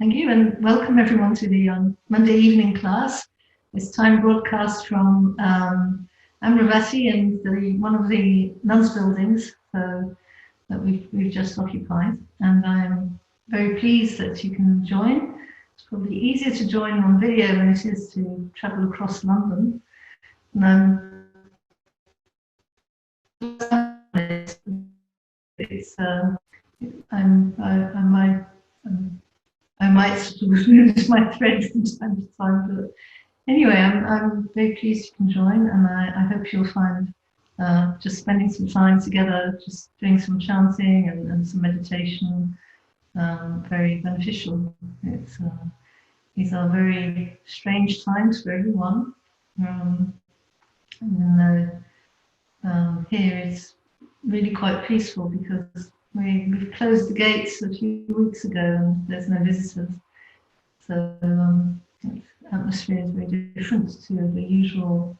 Thank you, and welcome everyone to the Monday evening class. This time broadcast from Amaravati and one of the nuns' buildings that we've just occupied. And I'm very pleased that you can join. It's probably easier to join on video than it is to travel across London. I might sort of lose my thread from time to time, but anyway, I'm very pleased you can join, and I hope you'll find just spending some time together, just doing some chanting and some meditation, very beneficial. These are very strange times for everyone, even though here it's really quite peaceful because we've closed the gates a few weeks ago and there's no visitors. So the atmosphere is very different to the usual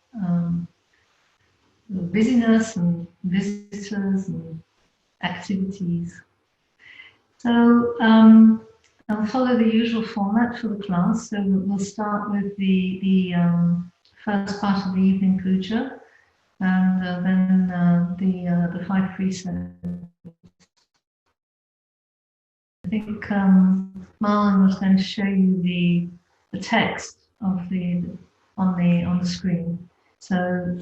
busyness and visitors and activities. So I'll follow the usual format for the class. So we'll start with the first part of the evening puja, and then the 5 precepts. I think Marlon was going to show you the text of on the screen. So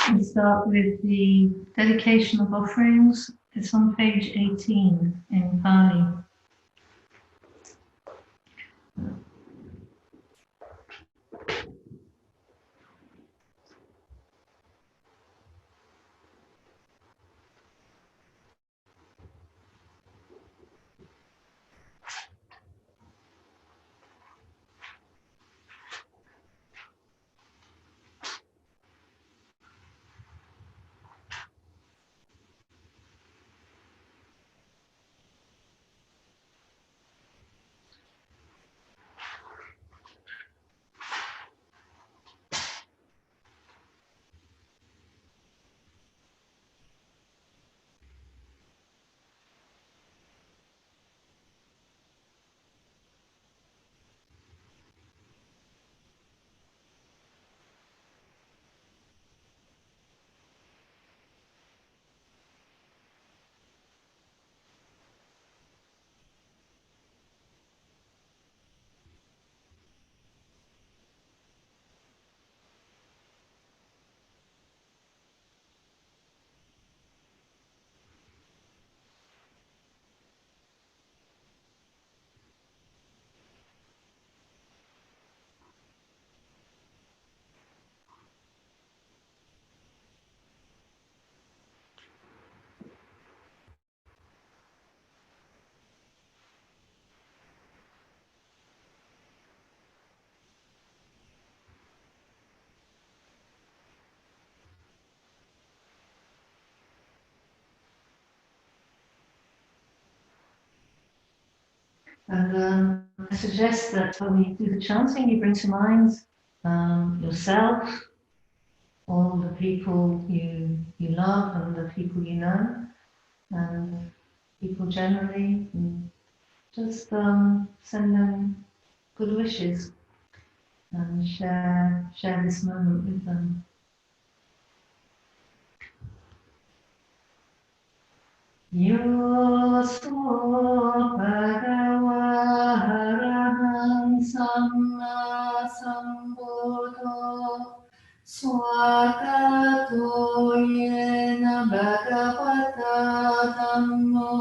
we'll start with the dedication of offerings. It's on page 18 in Pali. And I suggest that when you do the chanting, you bring to mind yourself, all the people you love and the people you know, and people generally, and just send them good wishes and share this moment with them. Yoso bhagava arahant samma sambuddho swagato yena bhagavata dhammo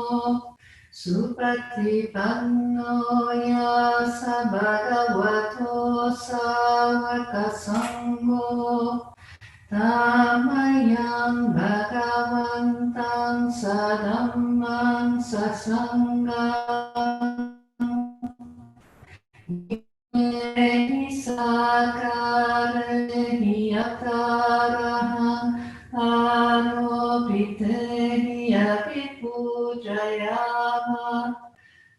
supatipanno yasa bhagavato sāvaka sangho Tamayam Bhagavantam Sadamman Sasangham Yehi Sakarehi Yataraham Anopitehi Apipujayama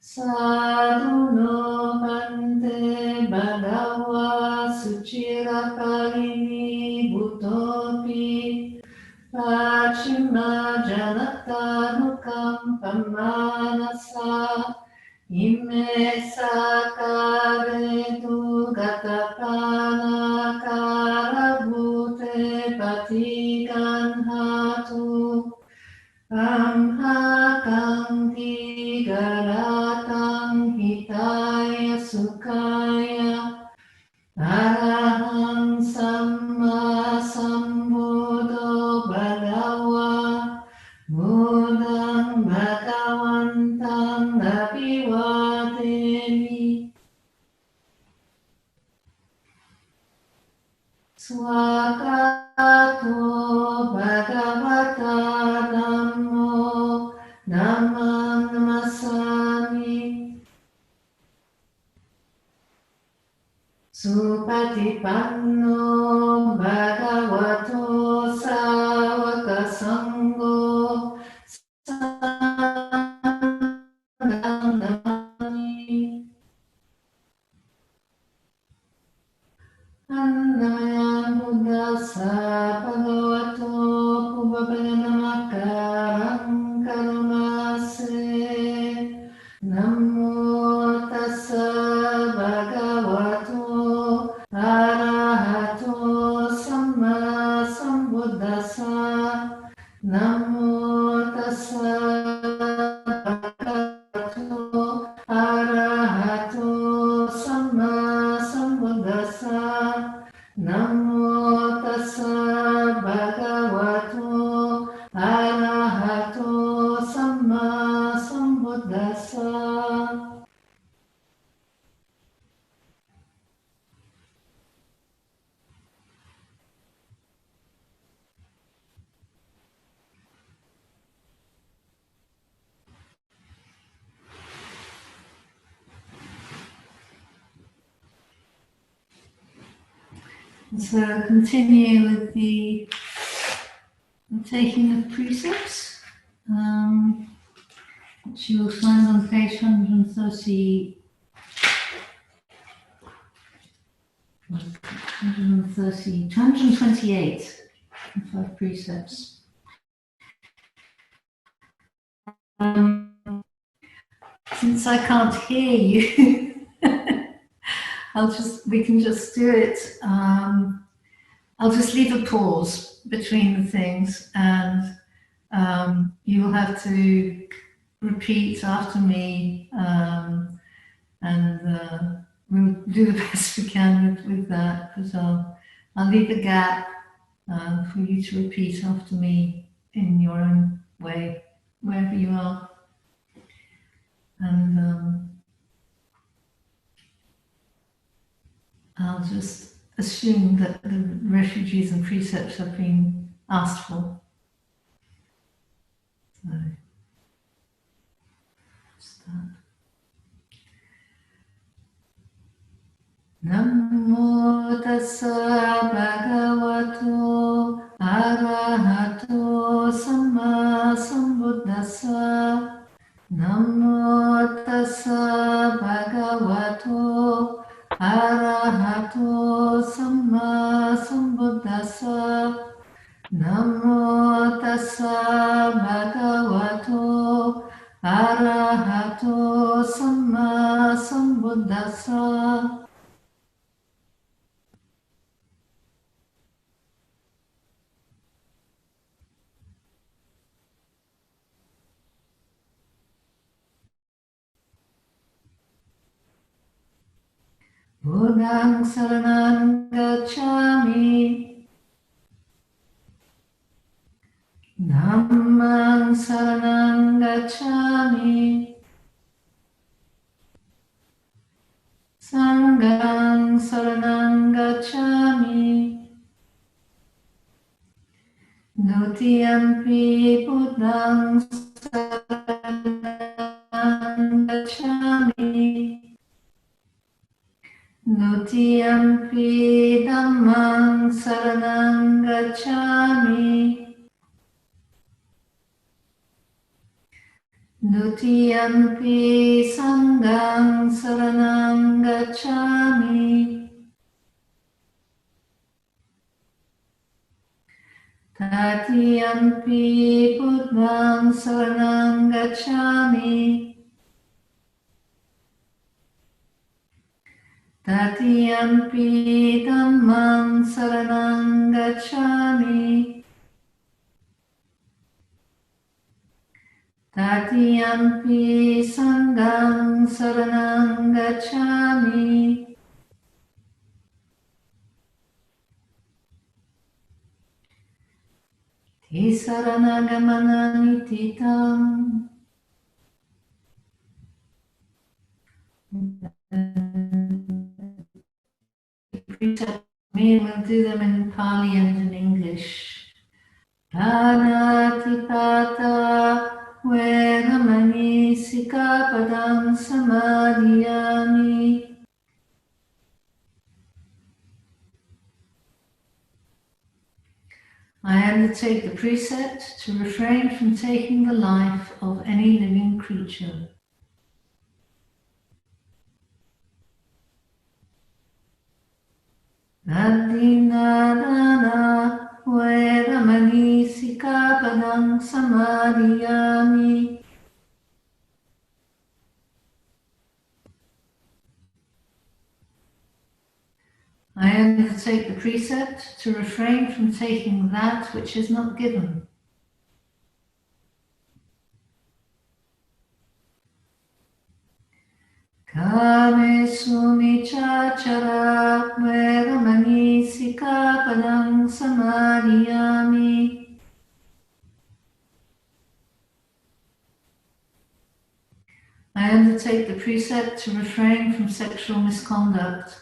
Sadhuno Bhante Bhagava Suchiraparini Bhutopi Pachima Janatanukam Pamanasa Ime sakare tu gatapana karabhute patiganhatu amhakanti garatam hitaya sukaya araham samma sambuddho bhagava Buddhang Bhagavantang Abhivademi Swakato Bhagavata Dhammo Dhammam Namasami Supatipanno Bhagavato Sāvaka Sangho Annaya Buddhassa Bhagavato Pubbabhayanamakarang Karunase Namo Tassa Bhagavato Arahato Samma Sambuddhassa Namo Tassa Bhagavato Arahato Samma Sambuddhassa Namo Tassa Bhagavato Arahato Samma Sambuddhassa. So continue with the taking of precepts, which you will find on page 130, 128, Five Precepts. Since I can't hear you, we can just do it. I'll just leave a pause between the things, and you will have to repeat after me, and we'll do the best we can with that. But I'll leave a gap for you to repeat after me in your own way, wherever you are, and I'll just assume that the refugees and precepts have been asked for. So, start. Namo tassa bhagavato arahato samma sambuddhassa. Namo tassa bhagavato arahato samma sambuddhassa. Namo tassa bhagavato arahato samma sambuddhassa. Buddhaṃ saraṇaṃ gacchāmi, Dhammaṃ saraṇaṃ gacchāmi, Saṅghāṃ saraṇaṃ gacchāmi, Dutiyampi Buddhaṃ saraṇaṃ gacchāmi, Dutiyampi Dhammaṃ saraṇaṃ gacchāmi, Dutiyampi Saṅghāṃ saraṇaṃ gacchāmi, Tatiyampi Buddhaṃ saraṇaṃ gacchāmi, Tatiyampi Buddhaṃ saraṇaṃ gacchāmi, Tatiyampi Saṅghāṃ saraṇaṃ gacchāmi, Tatiyampi Saṅghāṃ saraṇaṃ gacchāmi, Tatiyampi Buddhaṃ saraṇaṃ gacchāmi, Tatiyampi dhammam saranam gacchami. Tatiyampi sangham saranam gacchami. Tisārā gamananititam. We will do them in Pali and in English. Pranatipata veramani sikapadam samadhiyami. I undertake the precept to refrain from taking the life of any living creature. Adinadana veramani sikapadam samadhiyami. I undertake the precept to refrain from taking that which is not given. Kame sumichachara veramani sikapadam samadhiyami. I undertake the precept to refrain from sexual misconduct.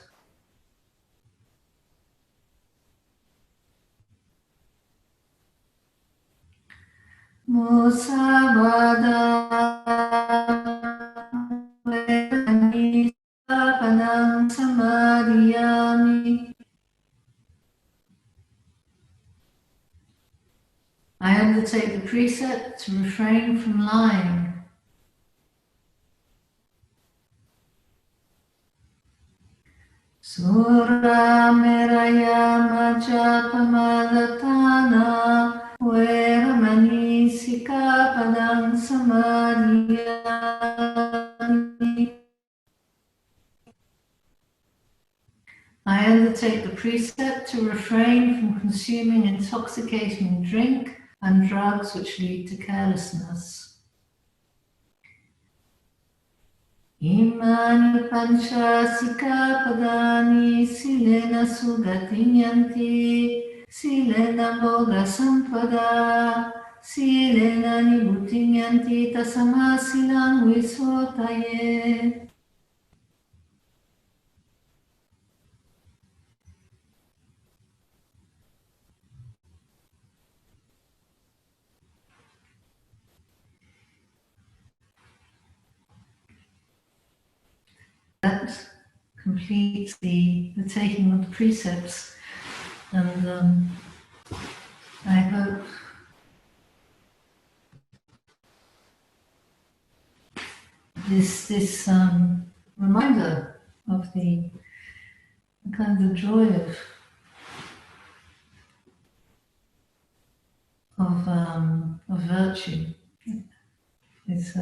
Musavada veramani sikapadam samadhiyami. I undertake the precept to refrain from lying. Sura meraya majapamadhatana veramani sikapadam samadhiyami. I undertake the precept to refrain from consuming intoxicating drink and drugs which lead to carelessness. Imani pancha sikapadani silena sugatinyanti, silena boga sampada, silena nibutinyanti tasamasilang visotaye. That completes the taking of the precepts, and I hope this reminder of the kind of the joy of virtue is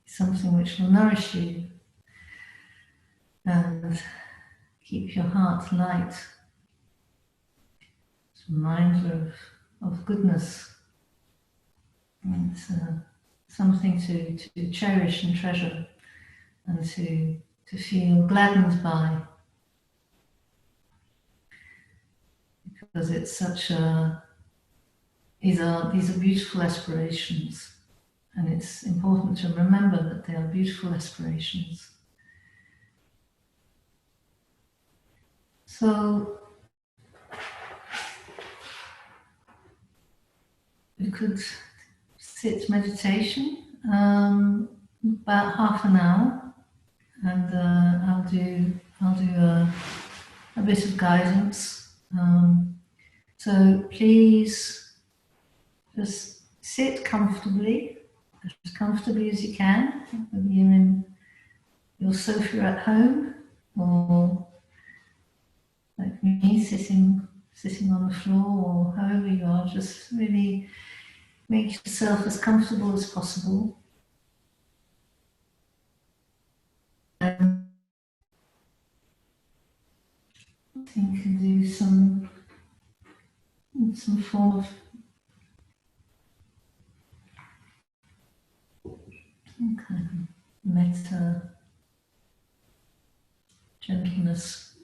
something which will nourish you and keep your heart light. It's a reminder of goodness. And it's something to cherish and treasure and to feel gladdened by, because it's such a these are beautiful aspirations, and it's important to remember that they are beautiful aspirations. So you could sit meditation about half an hour, and I'll do a bit of guidance. So please just sit comfortably, as comfortably as you can, whether you're in your sofa at home or like me, sitting on the floor, or however you are. Just really make yourself as comfortable as possible. And think you can do some form of kind of metta, gentleness.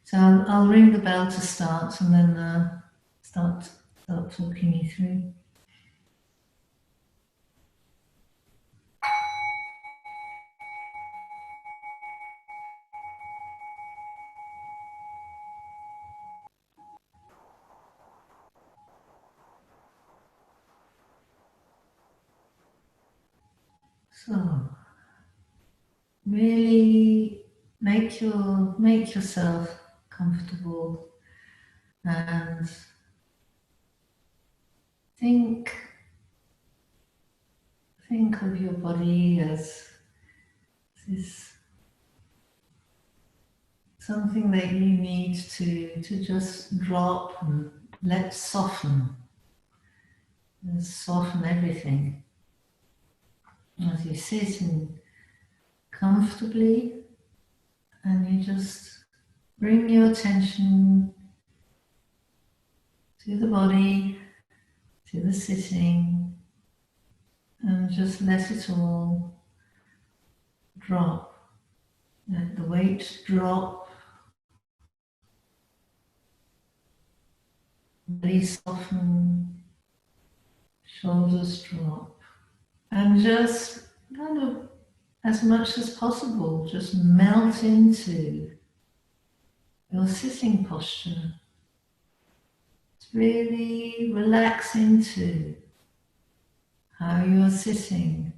So I'll ring the bell to start, and then start talking you through. So really make yourself comfortable and think of your body as this something that you need to just drop and let soften everything as you sit in comfortably, and you just bring your attention to the body, to the sitting, and just let it all drop. Let the weight drop, body soften, shoulders drop, and just kind of, as much as possible, just melt into your sitting posture. Just really relax into how you're sitting.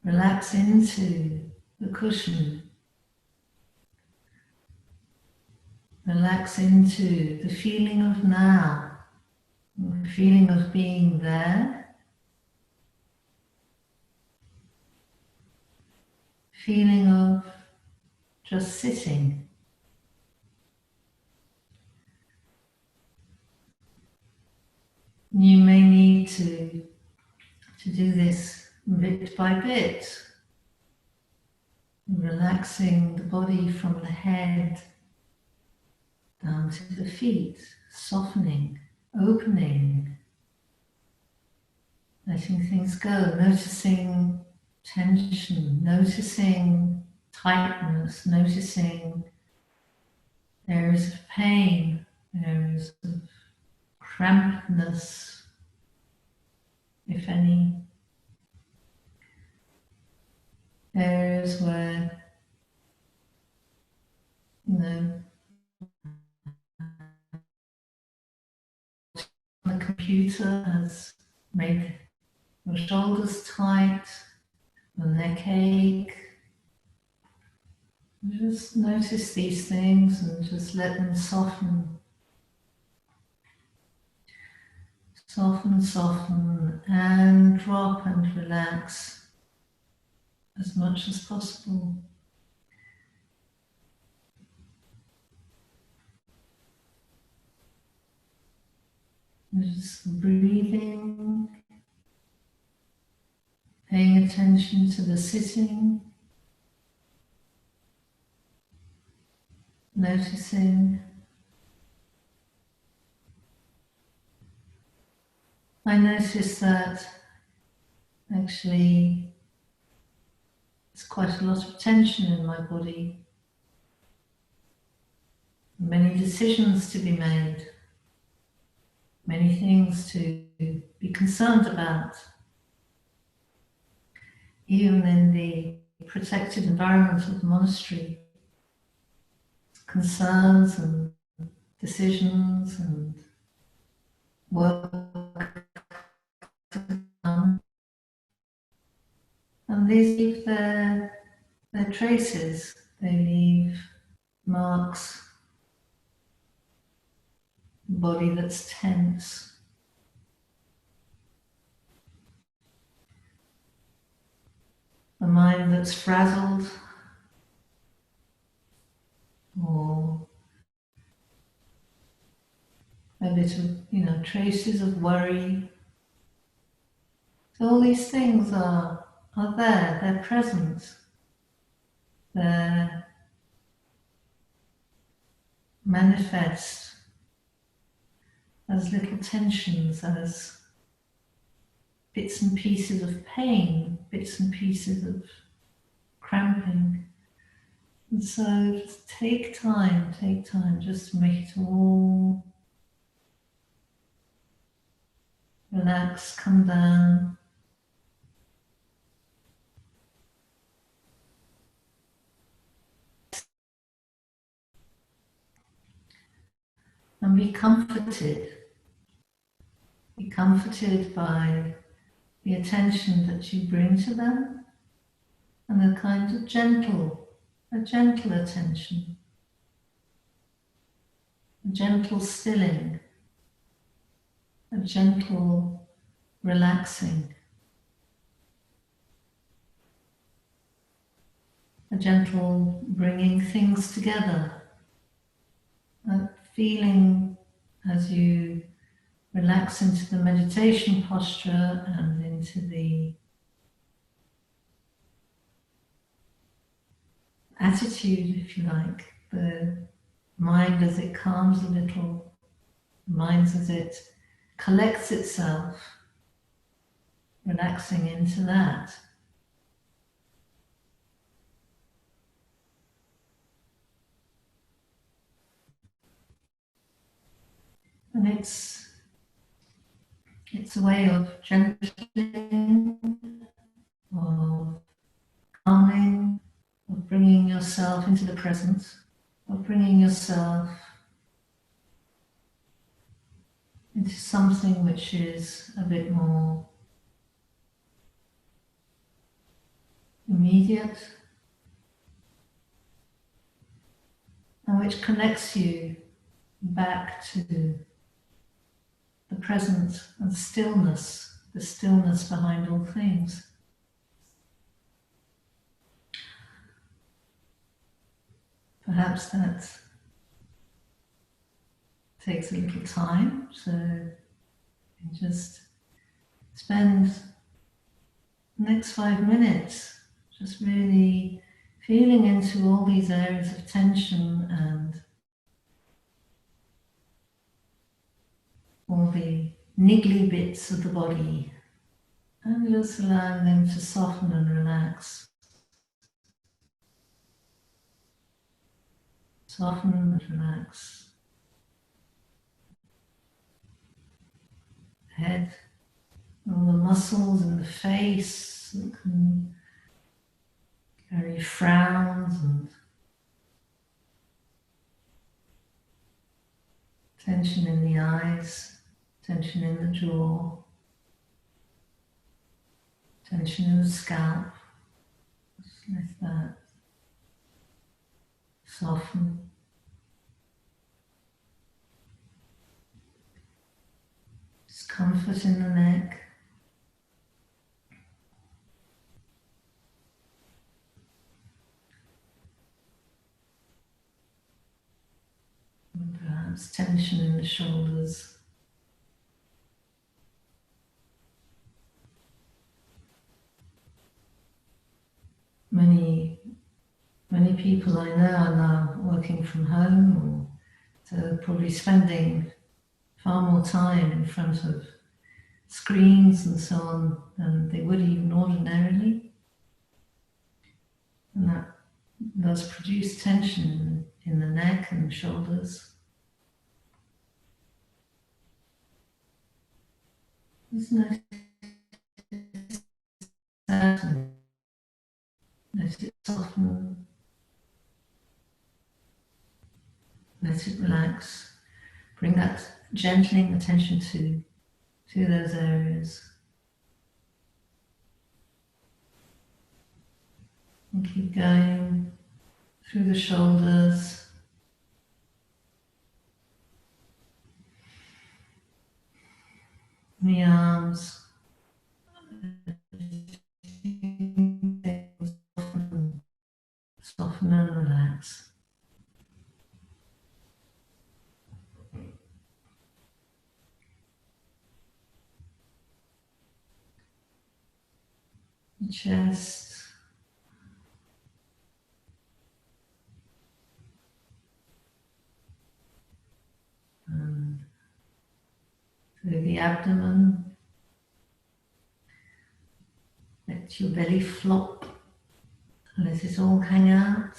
Relax into the cushion. Relax into the feeling of now, the feeling of being there, feeling of just sitting. You may need to do this bit by bit, relaxing the body from the head down to the feet, softening, opening, letting things go, noticing tension, noticing tightness, noticing areas of pain, areas of crampedness, if any, areas where, the computer has made your shoulders tight, the neck ache. Just notice these things and just let them soften. Soften, and drop and relax as much as possible. Just breathing, paying attention to the sitting, noticing. I notice that actually there's quite a lot of tension in my body, many decisions to be made, many things to be concerned about. Even in the protected environment of the monastery, concerns and decisions and work to be done. And these leave their traces, they leave marks, body that's tense. A mind that's frazzled, or a bit of, traces of worry. So all these things are there, they're present, they're manifest as little tensions, as bits and pieces of pain, bits and pieces of cramping. And so just take time just to make it all relax, come down. And be comforted. Be comforted by the attention that you bring to them, and a kind of gentle attention, a gentle stilling, a gentle relaxing, a gentle bringing things together, a feeling as you relax into the meditation posture and into the attitude, if you like, the mind as it calms a little, the mind as it collects itself, relaxing into that. And it's a way of gentling, of calming, of bringing yourself into the present, of bringing yourself into something which is a bit more immediate, and which connects you back to the present and stillness, the stillness behind all things. Perhaps that takes a little time, so you just spend the next 5 minutes just really feeling into all these areas of tension and all the niggly bits of the body, and just allowing them to soften and relax. Soften and relax. Head, all the muscles in the face that can carry frowns and tension in the eyes, tension in the jaw, tension in the scalp. Just let that soften. Discomfort in the neck. And perhaps tension in the shoulders. Many people I know are now working from home, or so probably spending far more time in front of screens and so on than they would even ordinarily. And that does produce tension in the neck and the shoulders. Just notice that and let it soften, let it relax. Bring that gentling attention to those areas. And keep going through the shoulders, the arms, soften and relax. The chest, through the abdomen. Let your belly flop, let it all hang out.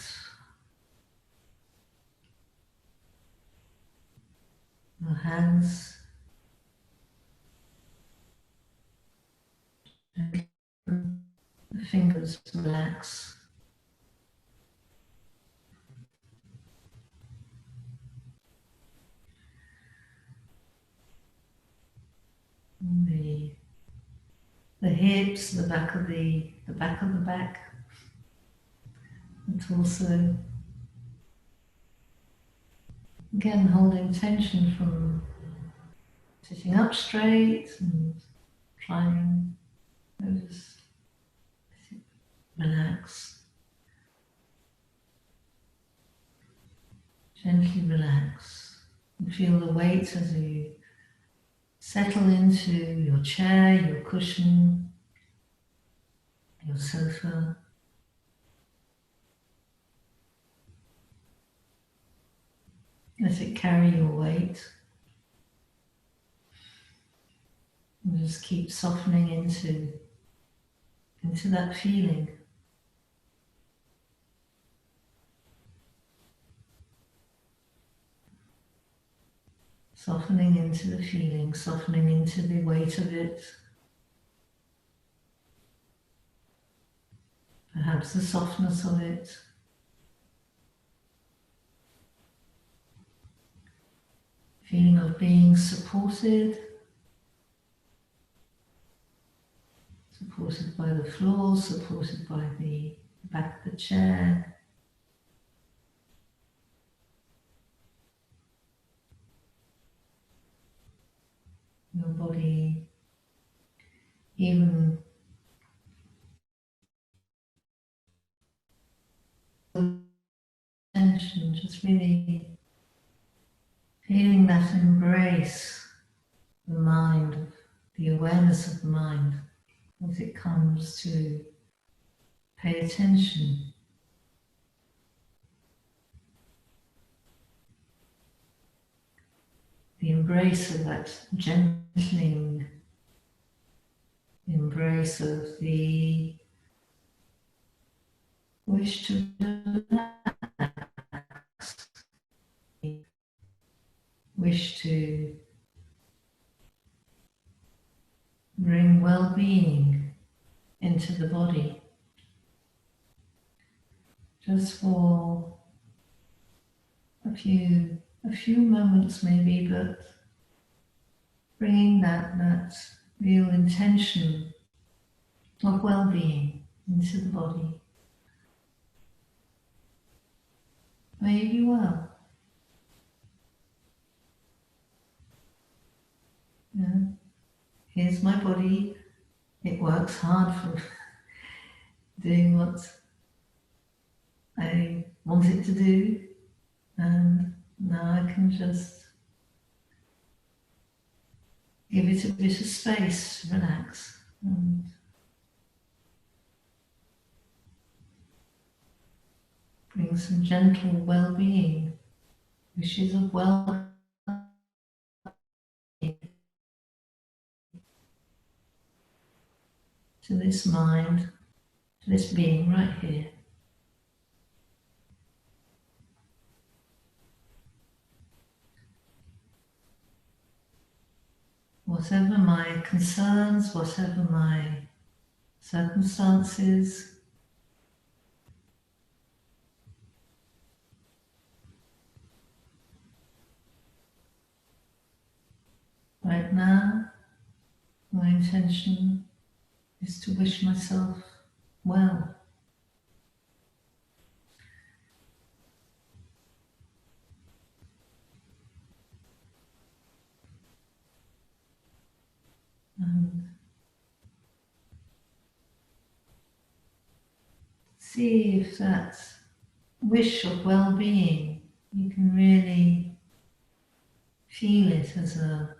Your hands, the fingers relax. The hips, the back of the back, the torso. Again, holding tension from sitting up straight and trying to just relax. Gently relax. And feel the weight as you settle into your chair, your cushion, your sofa. Let it carry your weight. And just keep softening into that feeling. Softening into the feeling, softening into the weight of it. Perhaps the softness of it. Feeling of being supported. Supported by the floor, supported by the back of the chair. Your body, even tension, just really feeling that embrace the mind, the awareness of the mind as it comes to pay attention. The embrace of that gentling embrace of the wish to relax, wish to bring well-being into the body. Just for a few moments maybe, but bringing that real intention of well-being into the body. May you be well. Yeah. Here's my body. It works hard for doing what I want it to do, and now I can just give it a bit of space to relax and bring some gentle well-being, wishes of well-being to this mind, to this being right here. Whatever my concerns, whatever my circumstances, right now, my intention is to wish myself well. And see if that wish of well-being, you can really feel it as a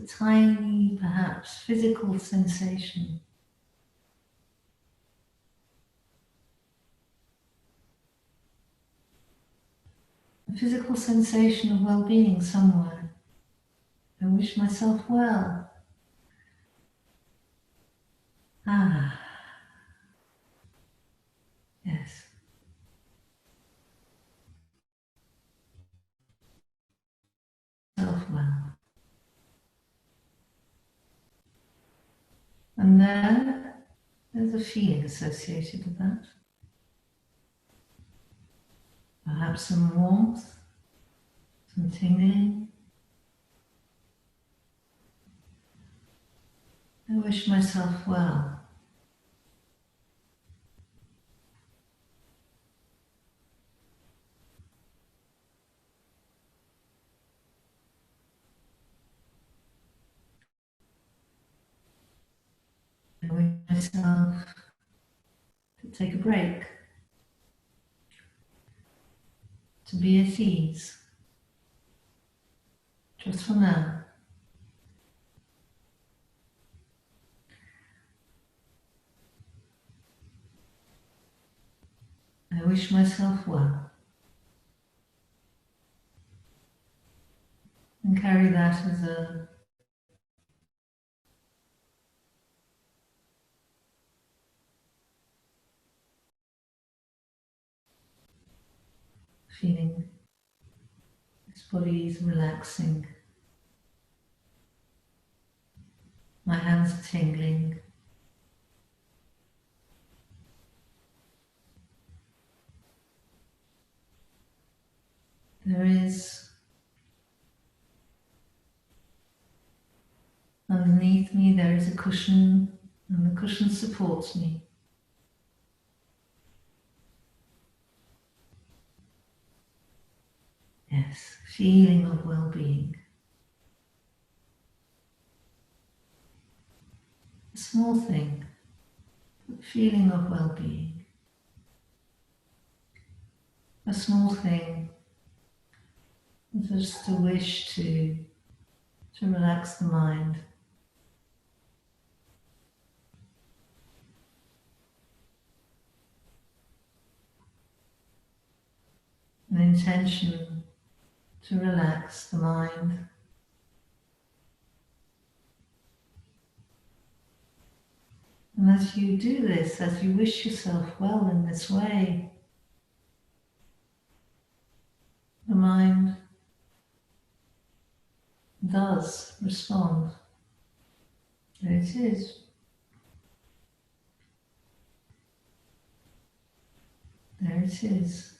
tiny, perhaps, physical sensation. A physical sensation of well-being somewhere. I wish myself well. Ah, yes. Self well. And then there's a feeling associated with that. Perhaps some warmth, some tingling. I wish myself well. I wish myself to take a break, to be at ease, just for now. I wish myself well. And carry that as a feeling. This body is relaxing. My hands are tingling. There is underneath me, there is a cushion, and the cushion supports me. Yes, feeling of well-being. A small thing, but feeling of well-being. A small thing, just a wish to relax the mind. An intention to relax the mind. And as you do this, as you wish yourself well in this way, the mind does respond. There it is. There it is.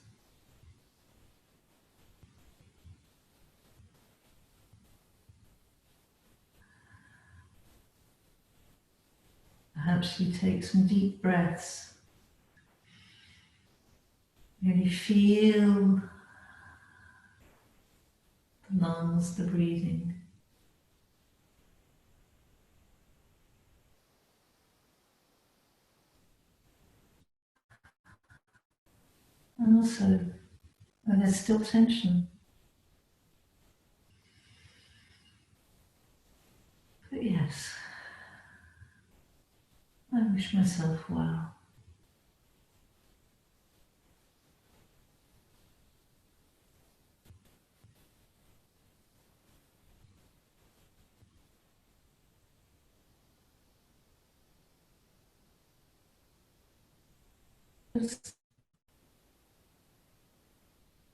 Perhaps you take some deep breaths. Really feel the lungs, the breathing. And also, when there's still tension. But yes, I wish myself well. Just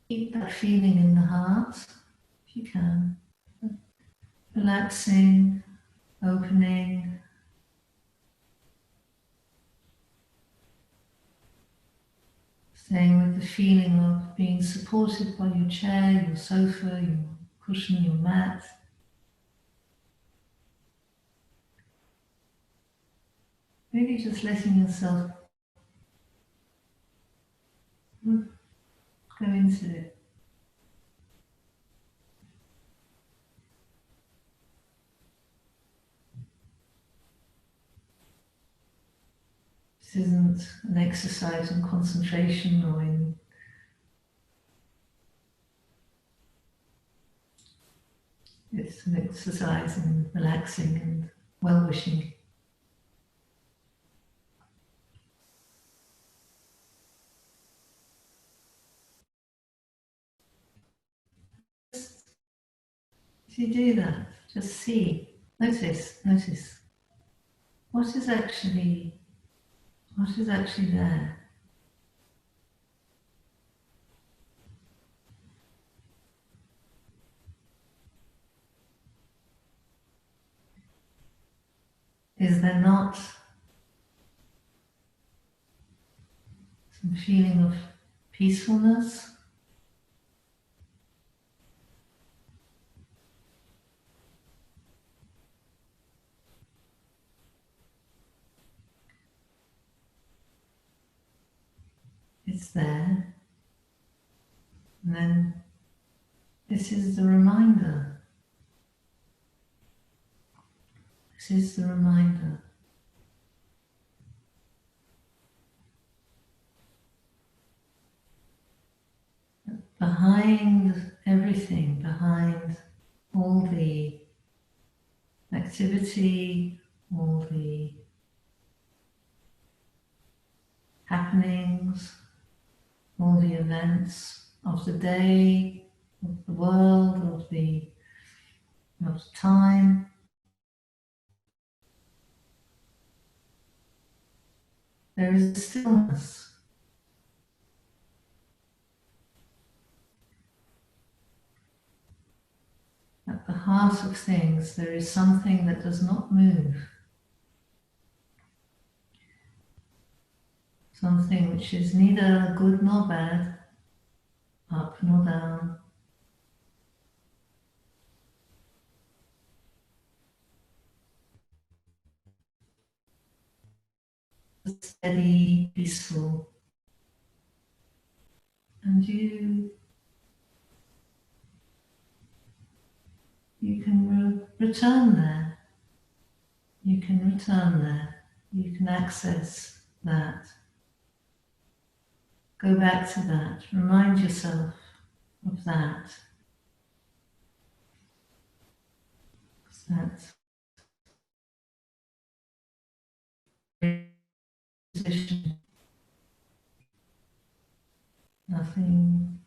keep that feeling in the heart, if you can. Relaxing, opening. Staying with the feeling of being supported by your chair, your sofa, your cushion, your mat. Really just letting yourself go into it. This isn't an exercise in concentration or in it's an exercise in relaxing and well-wishing. If you do that, Just see, notice. What is actually there? Is there not some feeling of peacefulness? It's there. And then this is the reminder. This is the reminder. Behind everything, behind all the activity, all the happenings, all the events of the day, of the world, of time, there is a stillness. At the heart of things, there is something that does not move. Something which is neither good nor bad, up nor down. Steady, peaceful. And you can return there. You can return there. You can access that. Go back to that. Remind yourself of that. That position. Nothing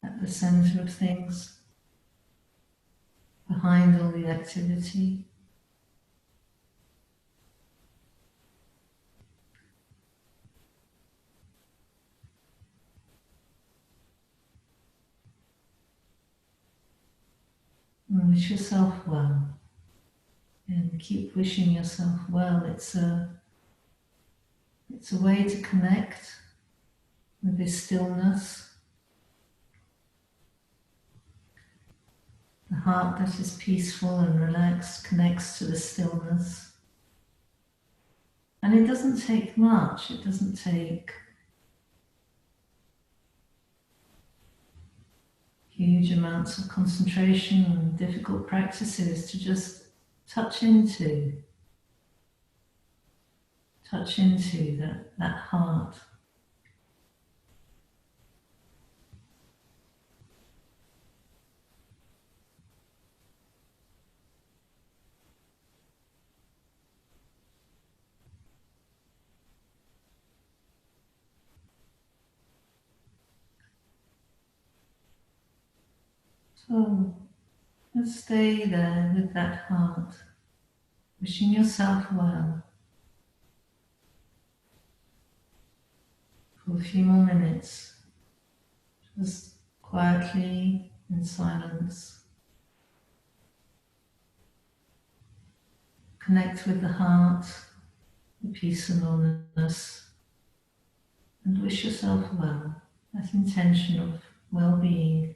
at the center of things, behind all the activity. And wish yourself well. And keep wishing yourself well. It's a way to connect with this stillness. The heart that is peaceful and relaxed connects to the stillness. And it doesn't take much. It doesn't take huge amounts of concentration and difficult practices to just touch into that heart. So let's stay there with that heart, wishing yourself well for a few more minutes, just quietly in silence. Connect with the heart, the peacefulness, and wish yourself well, that intention of well-being.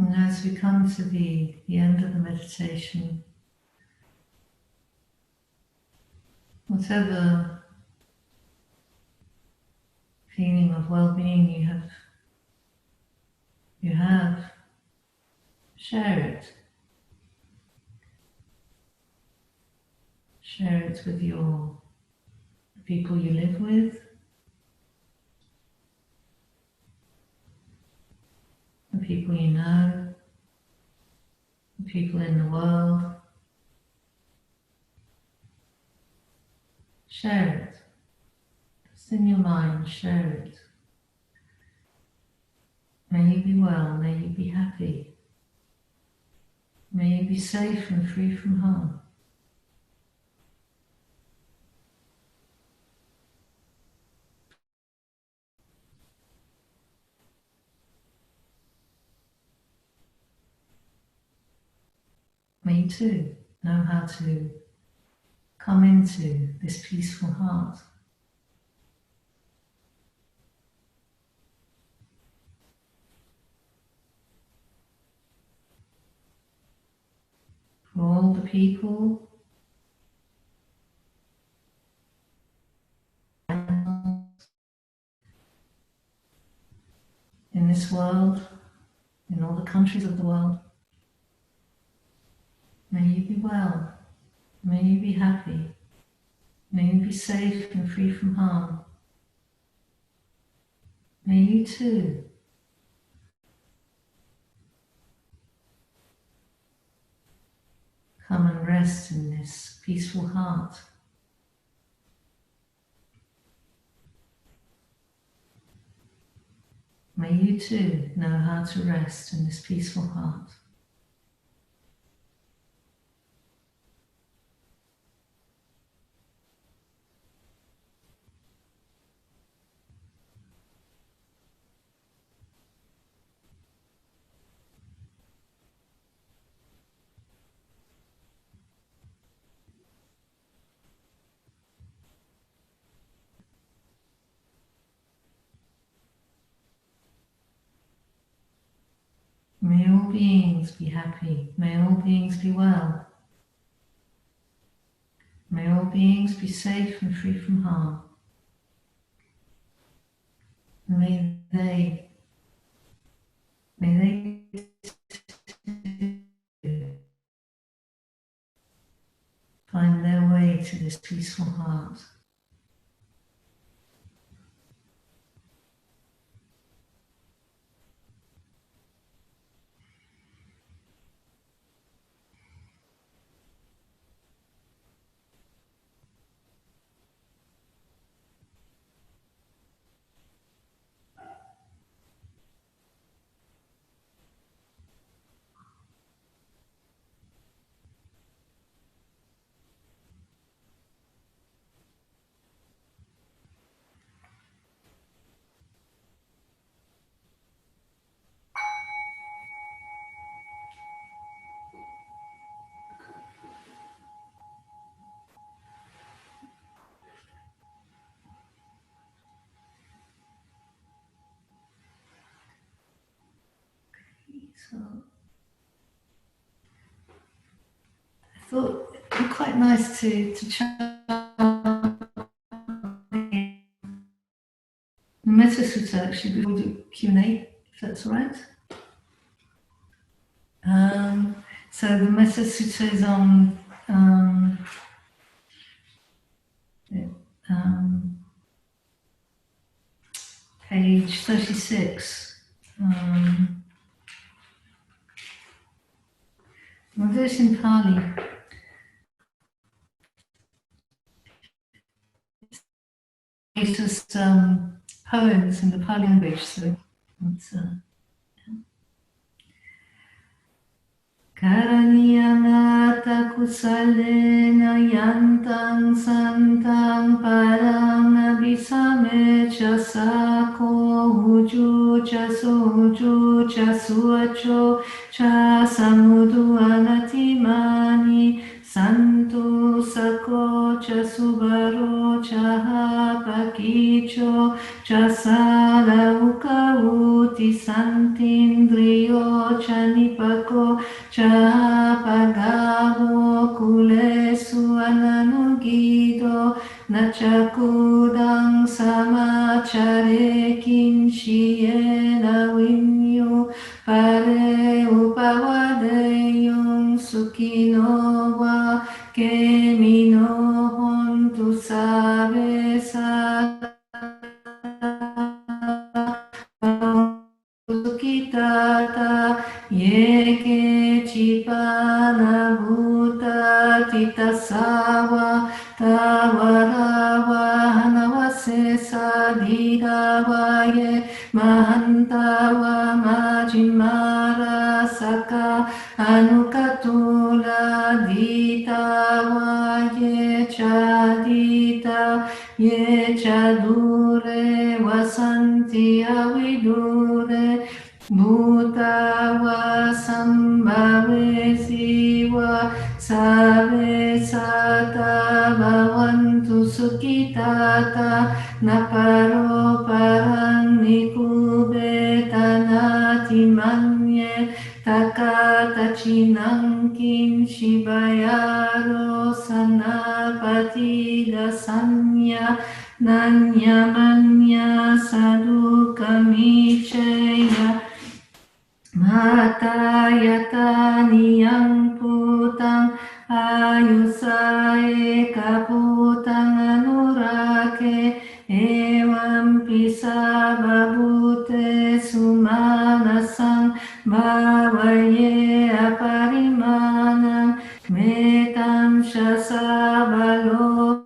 And as we come to the end of the meditation, whatever feeling of well-being you have, share it. Share it with the people you live with, the people you know, the people in the world. Share it. Just in your mind, share it. May you be well, may you be happy. May you be safe and free from harm. May you too know how to come into this peaceful heart. For all the people in this world, in all the countries of the world, may you be well, may you be happy, may you be safe and free from harm. May you too come and rest in this peaceful heart. May you too know how to rest in this peaceful heart. May all beings be happy. May all beings be well. May all beings be safe and free from harm. May they find their way to this peaceful heart. So I thought it would be quite nice to chat the Metta Sutta actually before we do Q&A, if that's all right. So the Metta Sutta is on page 36. We'll do it in Pali. Latest poems in the Pali language, so it's Karaniyamata kusalena yantang santang parang abhisame cha sako uju cha soju cha suacho cha samudu anatimani Santu sako cha subaro cha pakicho cha sala ukauti santindriyo cha nipako cha pagavo kulesu ananugido nachakudang samachare kinshiyena winyo pare upavadeyong sukino wa kemino hontu sabe sukitata yeke chipana bhuta titasawa tawarawa hanavase sadhidavaye mahantawa majimara saka anukatula ditawa ye chadita ye chadure vasanti avidure Bhutawa sambhave siva save sata bhavantu sukhitata naparo parang nikubetanati manye takata chinang kin shibayaro sanapati dasanya nanyamanya sadukamicheya Mata yatani yang putang ayusae kaputang anurake evam pisa babute sumanasang bhavaye aparimanang metam shasabalo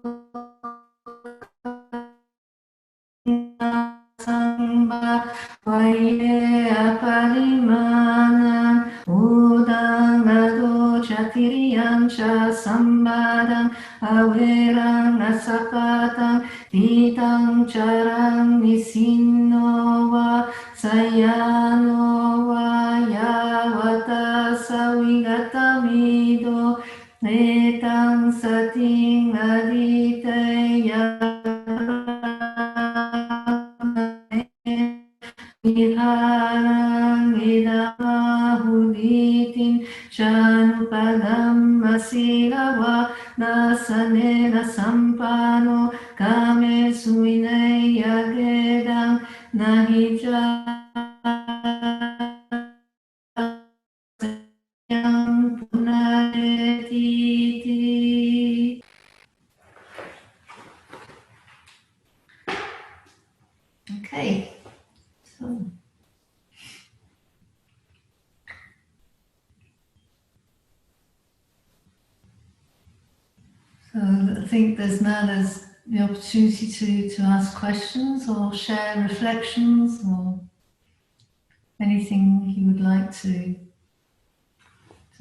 Vaye aparimana udangado chatiriyam cha sambadam averang asapatang ditang charang nisinno va sayano va yavata savigatamido etang sating aditeya Viharang idamahuditin shanupadam asilava nasanena sampano kame suineya gedang nahija yang punadetiti. Okay. So I think there's the opportunity to ask questions or share reflections or anything you would like to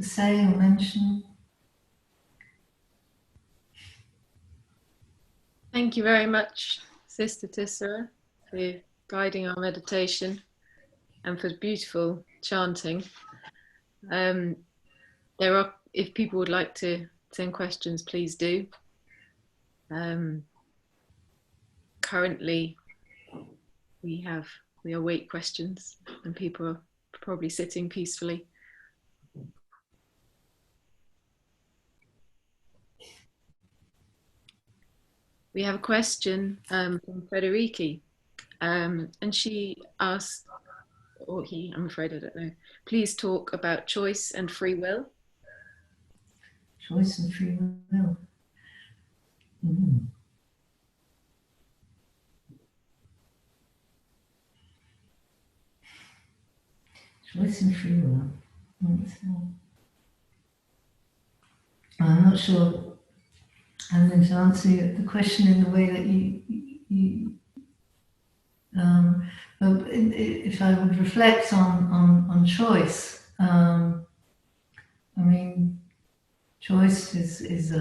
say or mention. Thank you very much, Sister Tisārā, for guiding our meditation and for the beautiful chanting. If people would like to send questions, please do. Currently, we await questions, and people are probably sitting peacefully. We have a question from Federici, and she asked, or he, I'm afraid I don't know, please talk about choice and free will. Choice and free will. Choice and free will. I'm not sure I'm going to answer the question in the way that if I would reflect on choice, I mean, choice is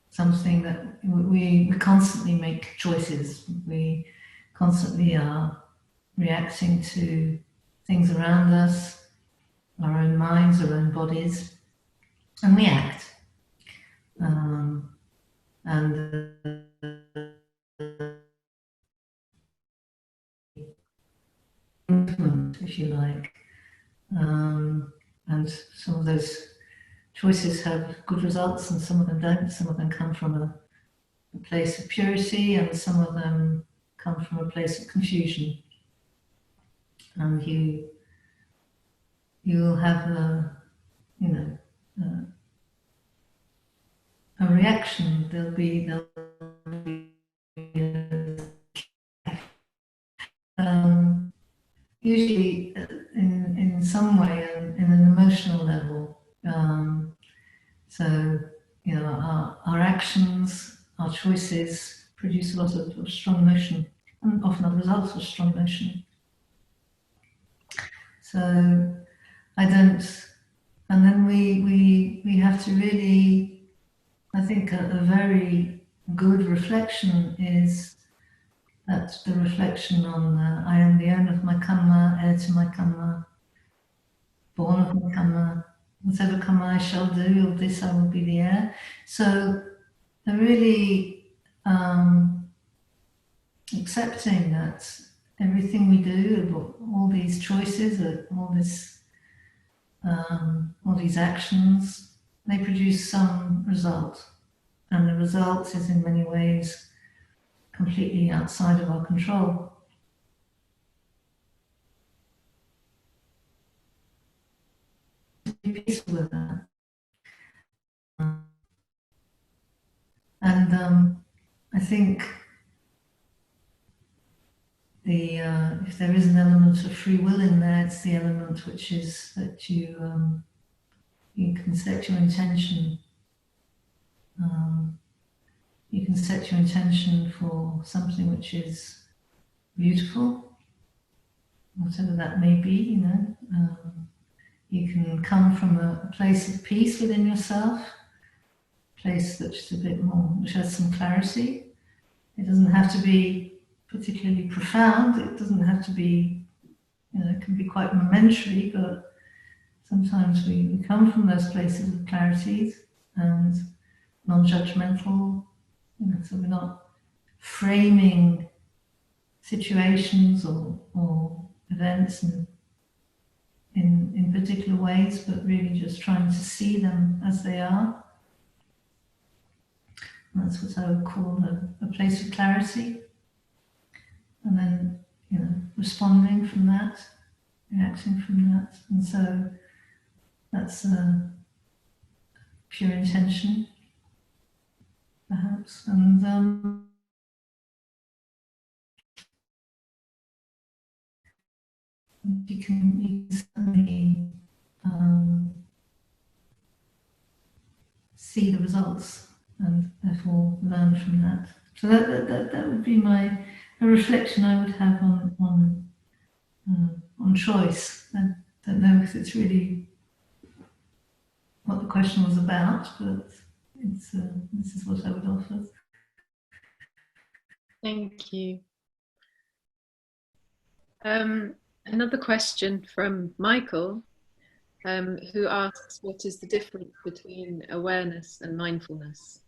something that we constantly make choices. We constantly are reacting to things around us, our own minds, our own bodies. and we act. And movement, if you like. And some of those choices have good results and some of them don't. Some of them come from a place of purity and some of them come from a place of confusion. And you'll have a reaction. There'll be usually in some way in an emotional level. So our actions, our choices produce a lot of strong emotion, and often are results of strong emotion. So I don't, and then we have to really, I think a very good reflection is that the reflection on I am the owner of my karma, heir to my karma, born of my karma, whatever karma I shall do, of this I will be the heir. So really accepting that everything we do, all these choices, all these actions, they produce some result. And the result is in many ways completely outside of our control. Be peaceful with that. And I think if there is an element of free will in there, it's the element which is that you can set your intention. You can set your intention for something which is beautiful, whatever that may be. You can come from a place of peace within yourself, a place that's a bit more, which has some clarity. It doesn't have to be particularly profound. It doesn't have to be, it can be quite momentary, but sometimes we come from those places of clarity and non-judgmental, so we're not framing situations or events in particular ways, but really just trying to see them as they are. And that's what I would call a place of clarity. And then, responding from that, reacting from that. And so that's pure intention, perhaps. And you can certainly see the results and therefore learn from that. So that would be a reflection I would have on choice. I don't know if it's really what the question was about, but this is what I would offer. Thank you. Another question from Michael, who asks, what is the difference between awareness and mindfulness?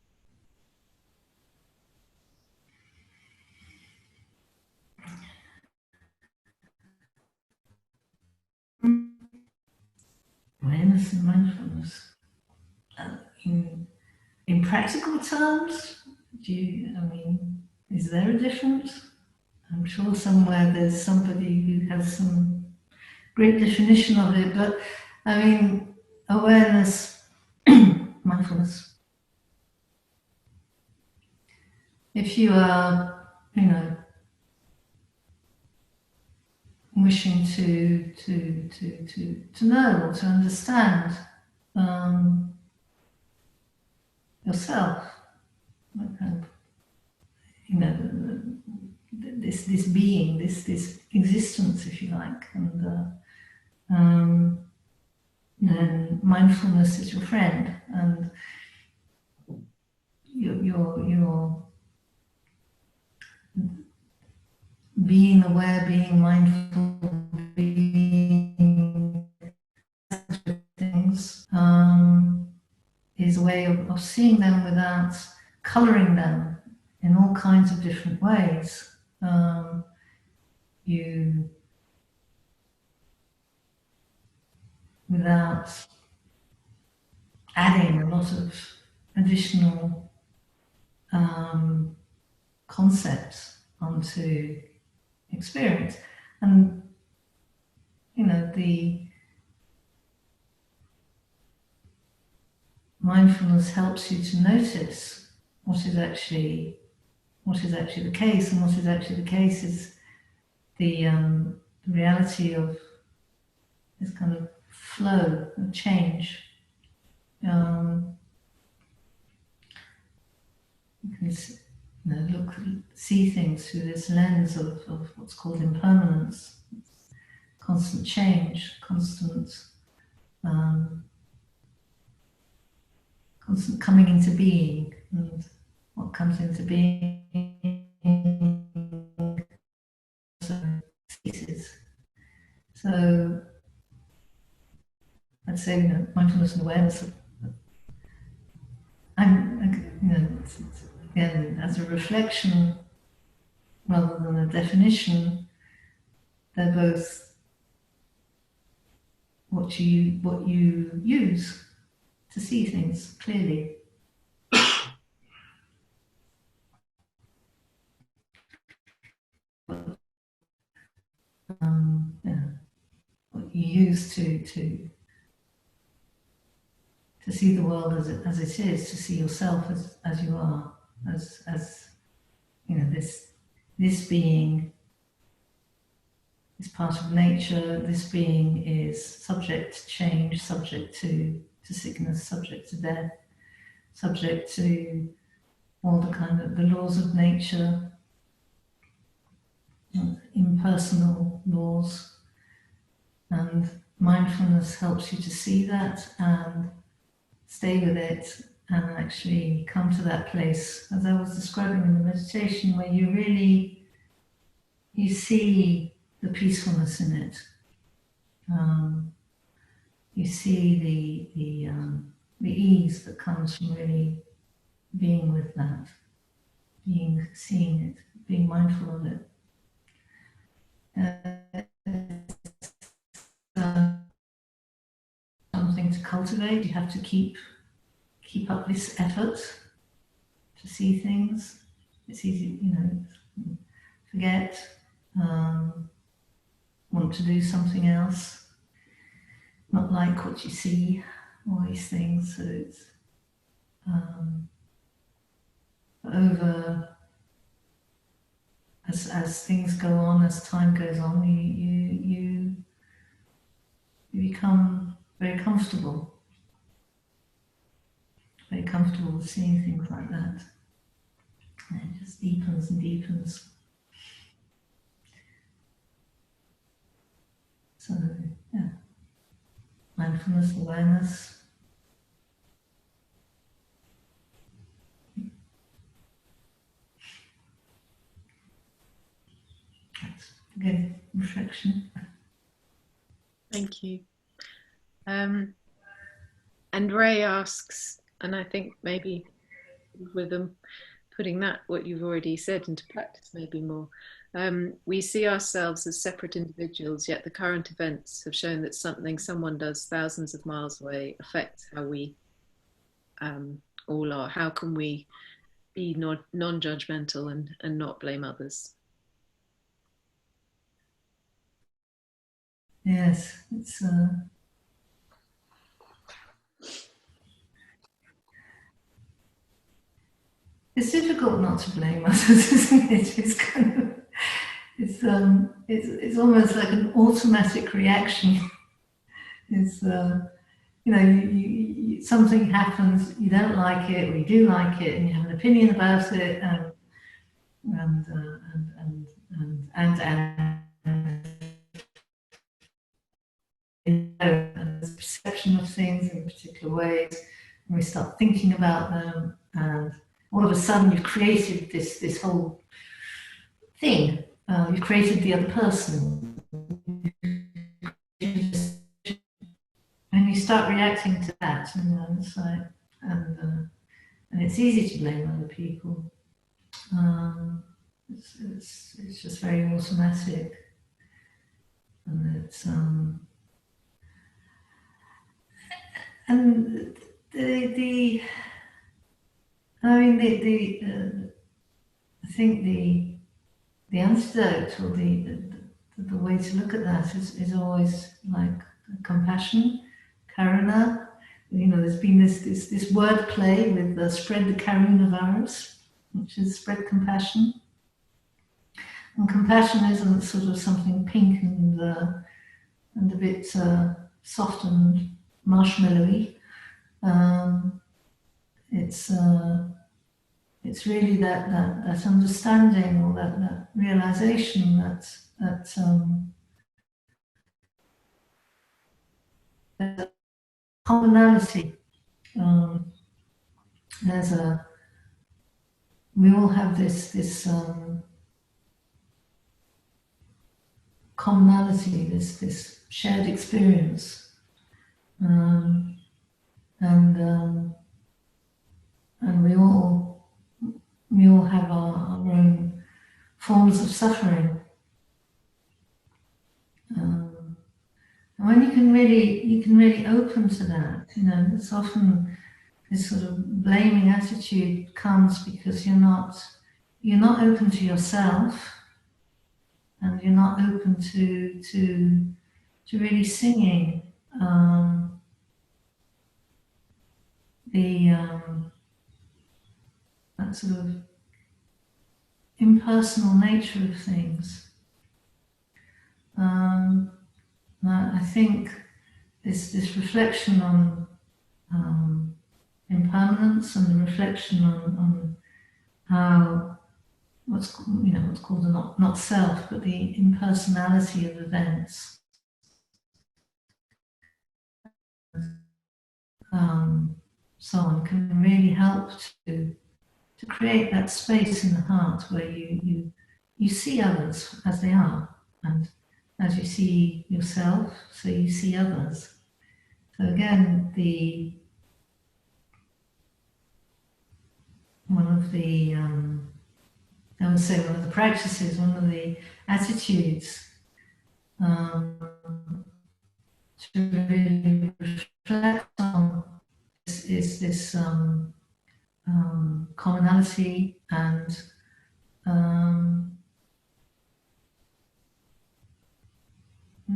Awareness and mindfulness. In practical terms, is there a difference? I'm sure somewhere there's somebody who has some great definition of it, but awareness, mindfulness. If you are, wishing to know or to understand yourself, this being, this existence, if you like, and then mindfulness is your friend, and you're being aware, being mindful, being things. seeing them without colouring them in all kinds of different ways. Without adding a lot of additional concepts onto experience. And, you know, the mindfulness helps you to notice what is actually the case, and what is actually the case is the reality of this kind of flow of change. You can see things through this lens of what's called impermanence, constant change, constant coming into being, and what comes into being ceases. So I'd say, you know, mindfulness and awareness, again, as a reflection rather than a definition, they're both what you use to see things clearly. What you use to see the world as it is, to see yourself as you are, as you know, this being is part of nature. This being is subject to change, subject to sickness, subject to death, subject to all the kind of the laws of nature, impersonal laws. And mindfulness helps you to see that and stay with it, and actually come to that place, as I was describing in the meditation, where you see the peacefulness in it. You see the ease that comes from really being with that, seeing it, being mindful of it. Something to cultivate. You have to keep up this effort to see things. It's easy, you know, forget, want to do something else, not like what you see, all these things. So it's over as things go on, as time goes on, you become very comfortable with seeing things like that. And it just deepens and deepens. So, yeah, mindfulness, awareness. That's a good reflection. Thank you. And Ray asks, and I think maybe with them putting what you've already said into practice, maybe more. We see ourselves as separate individuals, yet the current events have shown that something someone does thousands of miles away affects how we all are. How can we be non-judgmental and not blame others? Yes, it's difficult not to blame others, isn't it? It's kind of, it's almost like an automatic reaction. It's you know, you something happens, you don't like it, or you do like it, and you have an opinion about it, and there's perception of things in particular ways, and we start thinking about them, and all of a sudden you've created this whole thing. You've created the other person, and you start reacting to that, and so, and And it's easy to blame other people. It's just very automatic, and it's and the I mean I think the antidote or the way to look at that is always like compassion, karuna. You know, there's been this word play with spread the karuna virus, which is spread compassion. And compassion isn't sort of something pink and a bit soft and marshmallowy. It's really that understanding or that realization that commonality. We all have this commonality, this shared experience, and we all have our own forms of suffering. And when you can really open to that, you know, it's often this sort of blaming attitude comes because you're not open to yourself, and you're not open to really singing that sort of impersonal nature of things. I think this reflection on impermanence and the reflection on how what's called the not self, but the impersonality of events. So on can really help to create that space in the heart where you see others as they are, and as you see yourself, so you see others. So again, one of the practices, one of the attitudes to really reflect on is this commonality and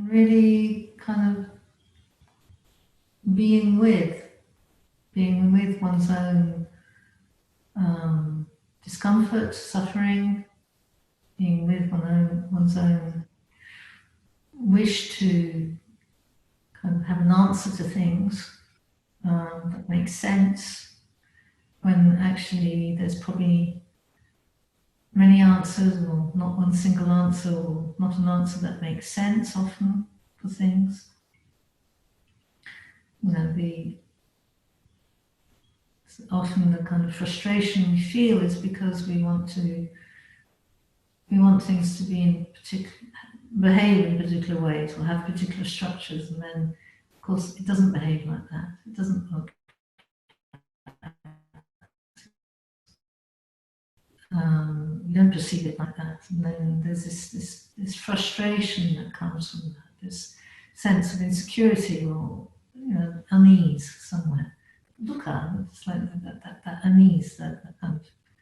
really kind of being with one's own discomfort, suffering, being with one's own wish to kind of have an answer to things that makes sense, when actually there's probably many answers, or not one single answer, or not an answer that makes sense often for things. You know, often the kind of frustration we feel is because we want things to behave in particular ways, or have particular structures, and then of course it doesn't behave like that. It doesn't look. You don't perceive it like that, and then there's this frustration that comes from that, this sense of insecurity or unease somewhere. Dukkha, it's like that unease, that kind of,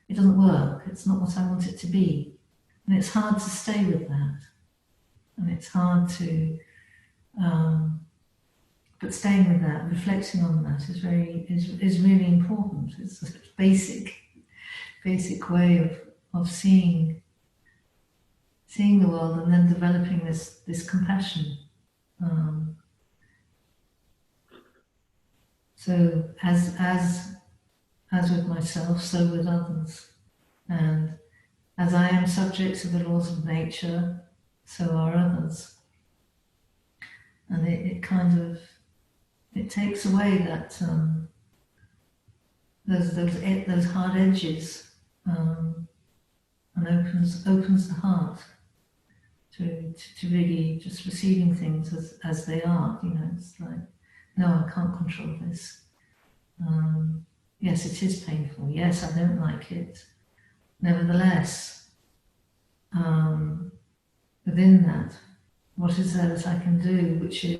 it doesn't work, it's not what I want it to be, and it's hard to stay with that, and it's hard to. But staying with that, reflecting on that is really important. It's a basic way of seeing the world, and then developing this compassion. So as with myself, so with others, and as I am subject to the laws of nature, so are others. And it takes away that those hard edges, and opens the heart to really just receiving things as they are. You know, it's like, no, I can't control this. Yes, it is painful. Yes, I don't like it. Nevertheless, within that, what is there that I can do which is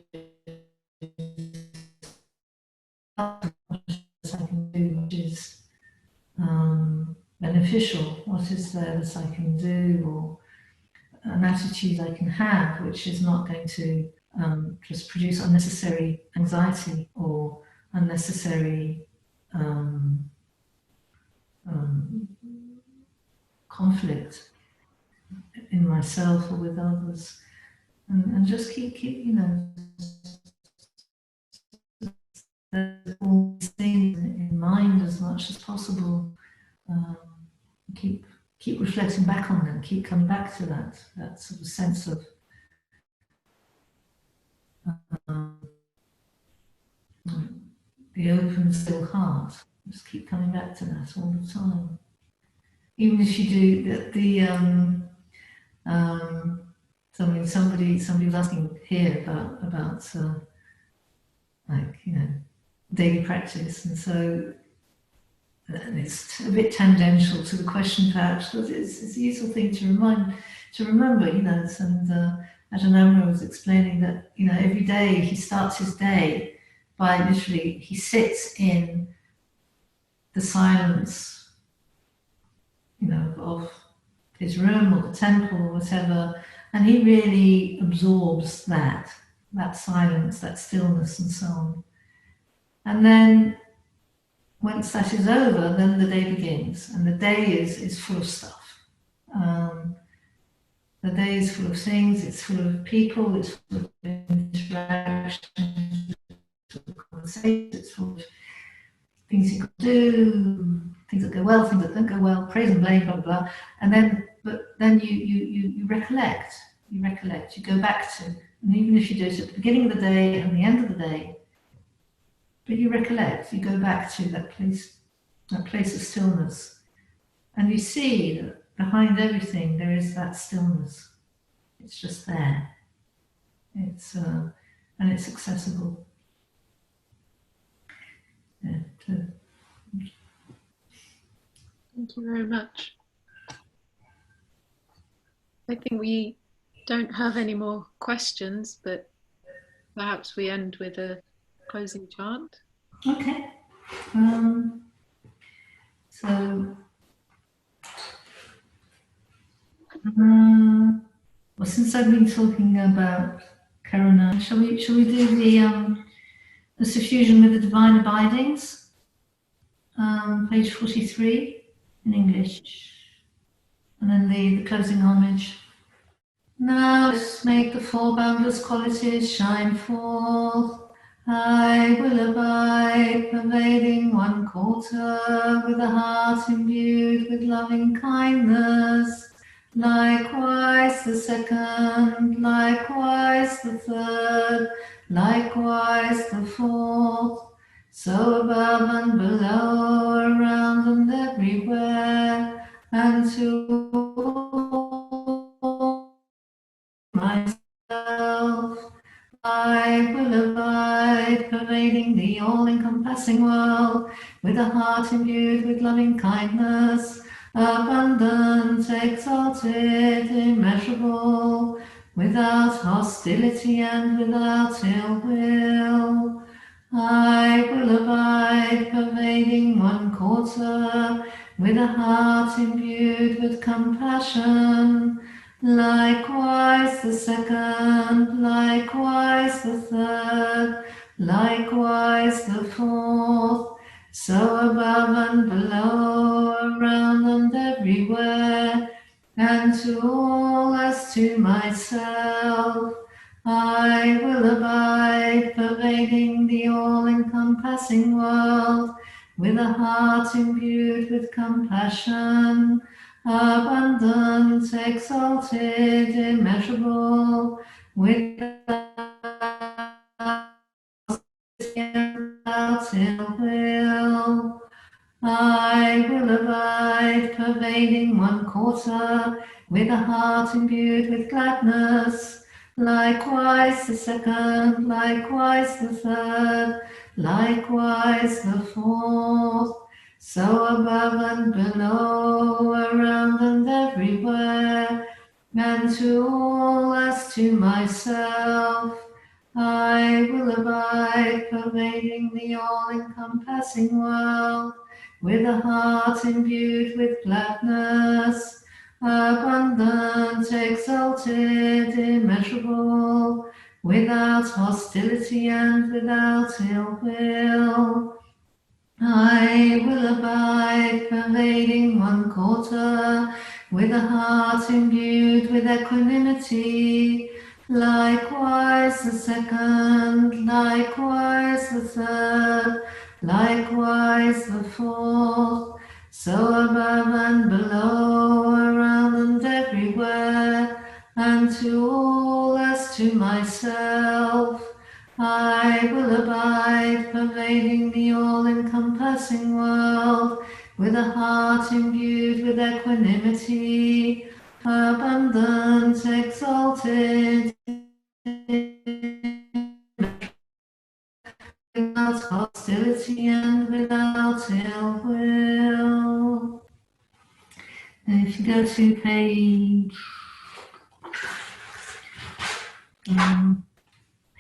beneficial? What is there that I can do, or an attitude I can have which is not going to just produce unnecessary anxiety or unnecessary conflict in myself or with others, and just keep all these things in mind as much as possible. Keep reflecting back on them. Keep coming back to that sort of sense of the open, still heart. Just keep coming back to that all the time. Even if you do somebody was asking here about daily practice, and so it's a bit tangential to the question, perhaps, but it's a useful thing to remember. And Ajahn Amaro was explaining that every day he starts his day by literally he sits in the silence, of his room or the temple or whatever, and he really absorbs that silence, that stillness, and so on. And then once that is over, then the day begins, and the day is full of stuff. The day is full of things, it's full of people, it's full of interactions, it's full of conversations, it's full of things you can do, things that go well, things that don't go well, praise and blame, blah, blah, blah. And then you recollect, you go back to, and even if you do it at the beginning of the day and the end of the day, but you recollect, you go back to that place of stillness, and you see that behind everything there is that stillness. It's just there. It's and it's accessible. Yeah, Thank you very much. I think we don't have any more questions, but perhaps we end with a closing chant. Okay. Well, since I've been talking about Karuna, shall we do the suffusion with the divine abidings, page 43 in English, and then the closing homage. Now let's make the four boundless qualities shine forth. I will abide, pervading 1/4, with a heart imbued with loving kindness. Likewise the second, likewise the third, likewise the fourth. So above and below, around and everywhere, and to myself, I will abide, pervading the all-encompassing world, with a heart imbued with loving kindness, abundant, exalted, immeasurable, without hostility and without ill will. I will abide, pervading 1/4, with a heart imbued with compassion. Likewise the second, likewise the third, likewise the fourth. So above and below, around and everywhere, and to all as to myself, I will abide, pervading the all-encompassing world, with a heart imbued with compassion, abundant, exalted, immeasurable, without ill will. I will abide, pervading 1/4, with a heart imbued with gladness. Likewise the second, likewise the third, likewise the fourth. so above and below, around and everywhere, and to all as to myself, I will abide, pervading the all-encompassing world, with a heart imbued with gladness, abundant, exalted, immeasurable, without hostility and without ill will. I will abide, pervading one quarter, with a heart imbued with equanimity, likewise the second, likewise the third, likewise the fourth, so above and below, around and everywhere, and to all as to myself, I will abide, pervading the all-encompassing world, with a heart imbued with equanimity, abundant, exalted, without hostility and without ill will. And if you go to page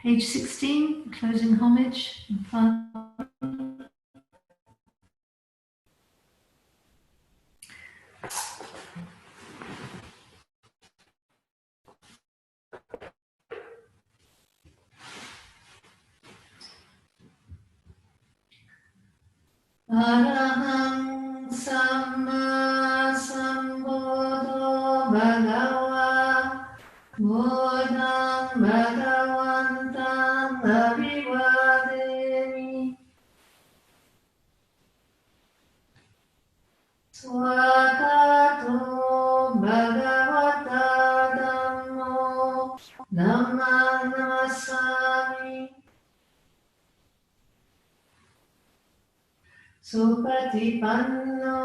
16, closing homage. Arahang Samma Sambuddho Bhagava Buddhang Bhagavantang Abhivademi Swakato Bhagavata Dhammo Dhammang Namasami Supatipanno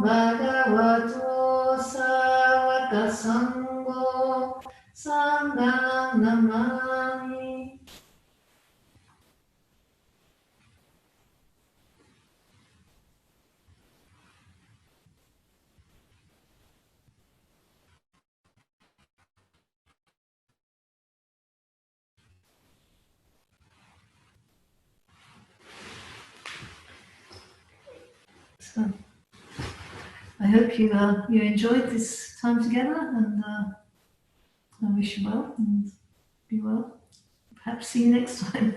Bhagavato Sāvaka Sangho Sanghang Namami. So, I hope you enjoyed this time together, and I wish you well and be well. Perhaps see you next time.